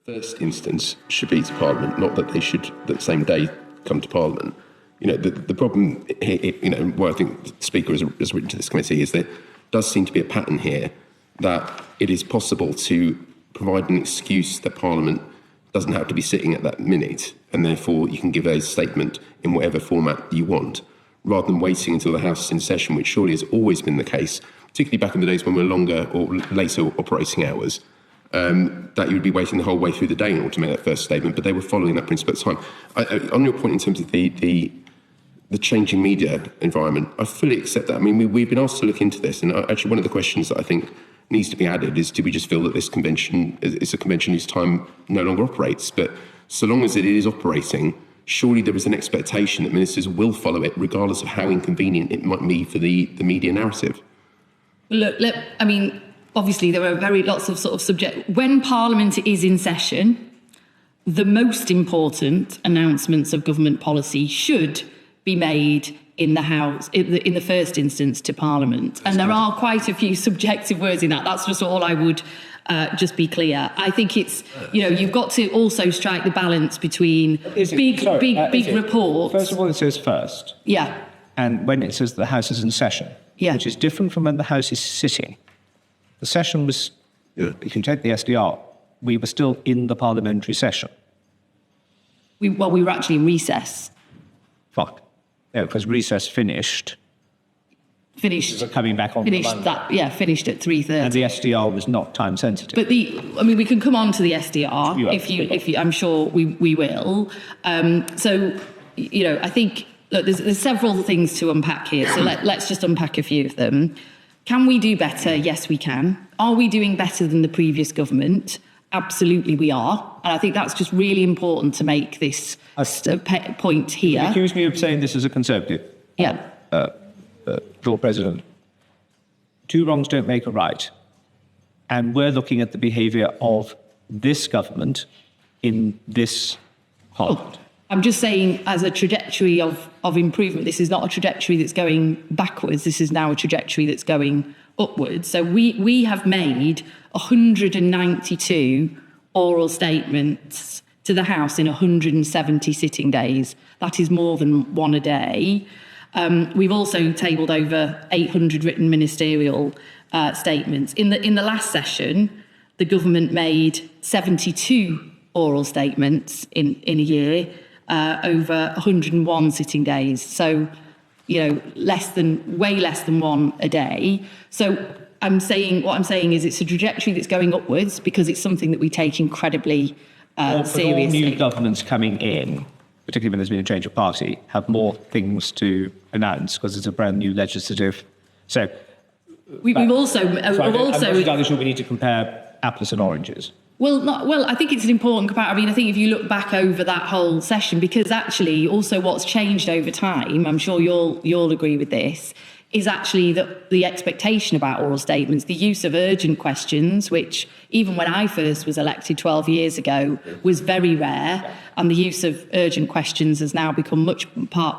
first instance should be to Parliament, not that they should, that same day, come to Parliament. You know, the problem here, you know, what I think the Speaker has written to this committee is there does seem to be a pattern here that it is possible to provide an excuse that Parliament doesn't have to be sitting at that minute, and therefore you can give a statement in whatever format you want, rather than waiting until the House is in session, which surely has always been the case, particularly back in the days when we were longer or later operating hours, that you would be waiting the whole way through the day in order to make that first statement, but they were following that principle at the time. On your point in terms of the changing media environment, I fully accept that. I mean, we've been asked to look into this, and actually one of the questions that I think needs to be added is, do we just feel that this convention is a convention whose time no longer operates? But so long as it is operating, surely there is an expectation that ministers will follow it, regardless of how inconvenient it might be for the media narrative. Look, I mean, obviously there are lots of sort of subject. When Parliament is in session, the most important announcements of government policy should be made in the House, in the first instance to Parliament. And there are quite a few subjective words in that. That's just all I would just be clear. I think it's, you know, you've got to also strike the balance between big reports. First of all, it says first. Yeah. And when it says the House is in session, which is different from when the House is sitting. The session was, if you take the SDR, we were still in the parliamentary session. We were actually in recess. Fuck. Yeah, because recess finished. Coming back on finished that, finished at 3:30. And the SDR was not time sensitive. But we can come on to the SDR if you I'm sure we will. So, you know, I think, look, there's several things to unpack here. So let's just unpack a few of them. Can we do better? Yes, we can. Are we doing better than the previous government? Absolutely, we are. And I think that's just really important to make this point here. You accuse me of saying this as a Conservative. Yeah. Lord President, two wrongs don't make a right. And we're looking at the behaviour of this government in this Parliament. I'm just saying, as a trajectory of improvement, this is not a trajectory that's going backwards. This is now a trajectory that's going upwards. So we have made 192 oral statements to the House in 170 sitting days. That is more than one a day. We've also tabled over 800 written ministerial statements. In the last session, the government made 72 oral statements in a year, over 101 sitting days. So, you know, way less than one a day. So what I'm saying is it's a trajectory that's going upwards because it's something that we take incredibly seriously. All new governments coming in, particularly when there's been a change of party, have more things to announce because it's a brand new legislative. So we've also we need to compare apples and oranges. Well, I think it's an important comparison. I mean, I think if you look back over that whole session, because actually also what's changed over time, I'm sure you'll agree with this, is actually the expectation about oral statements, the use of urgent questions, which even when I first was elected 12 years ago was very rare, and the use of urgent questions has now become much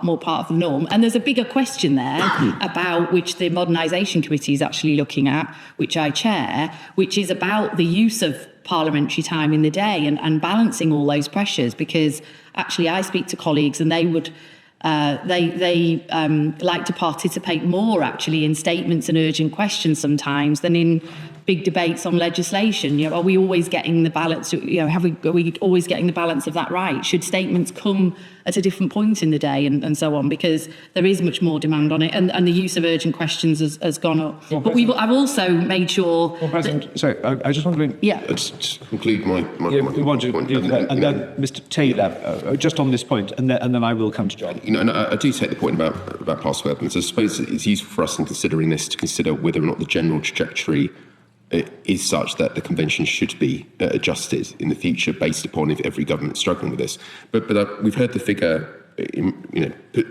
more part of the norm. And there's a bigger question there about which the Modernisation Committee is actually looking at, which I chair, which is about the use of parliamentary time in the day and balancing all those pressures, because actually I speak to colleagues and they would they like to participate more actually in statements and urgent questions sometimes than in big debates on legislation. You know, are we always getting the balance? You know, are we always getting the balance of that right? Should statements come at a different point in the day and so on? Because there is much more demand on it, and the use of urgent questions has gone up. Well, but I've also made sure. Well, President, sorry, I just want to. Yeah. Let's conclude my we want to, point. And then Mr. Taylor, just on this point, and then I will come to John. You know, and I do take the point about passive weapons. I suppose it's useful for us in considering this to consider whether or not the general trajectory is such that the convention should be adjusted in the future based upon if every government's struggling with this. But we've heard the figure, the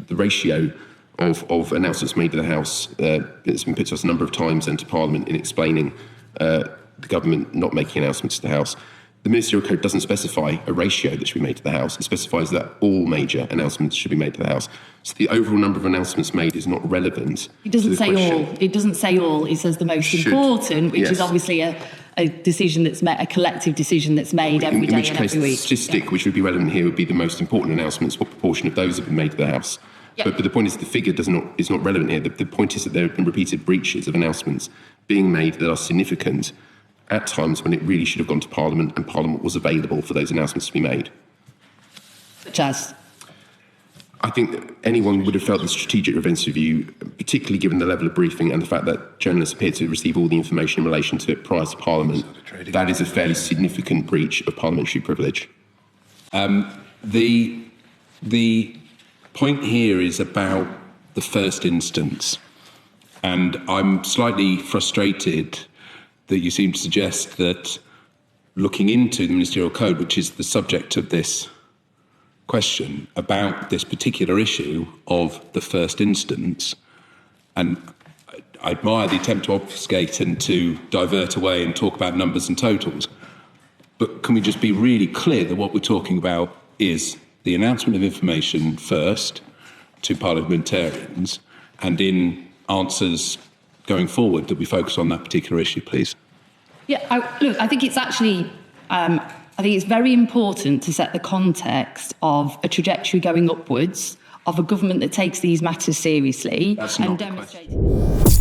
ratio of announcements made to the House. It's been put to us a number of times and to Parliament in explaining the government not making announcements to the House. The Ministerial Code doesn't specify a ratio that should be made to the House. It specifies that all major announcements should be made to the House. So the overall number of announcements made is not relevant. It doesn't say all. It doesn't say all. It says the most important, which is obviously a a decision that's made, a collective decision that's made every day and every week. The statistic which would be relevant here would be the most important announcements, what proportion of those have been made to the House. Yep. But the point is the figure is not relevant here. The point is that there have been repeated breaches of announcements being made that are significant at times when it really should have gone to Parliament and Parliament was available for those announcements to be made. Such as? I think that anyone would have felt the strategic events review, particularly given the level of briefing and the fact that journalists appear to receive all the information in relation to it prior to Parliament, that is a fairly significant breach of parliamentary privilege. The point here is about the first instance, and I'm slightly frustrated that you seem to suggest that looking into the Ministerial Code, which is the subject of this question about this particular issue of the first instance, and I admire the attempt to obfuscate and to divert away and talk about numbers and totals, but can we just be really clear that what we're talking about is the announcement of information first to parliamentarians, and in answers going forward that we focus on that particular issue, please? Yeah, I think it's actually, I think it's very important to set the context of a trajectory going upwards, of a government that takes these matters seriously That's not and the demonstrates.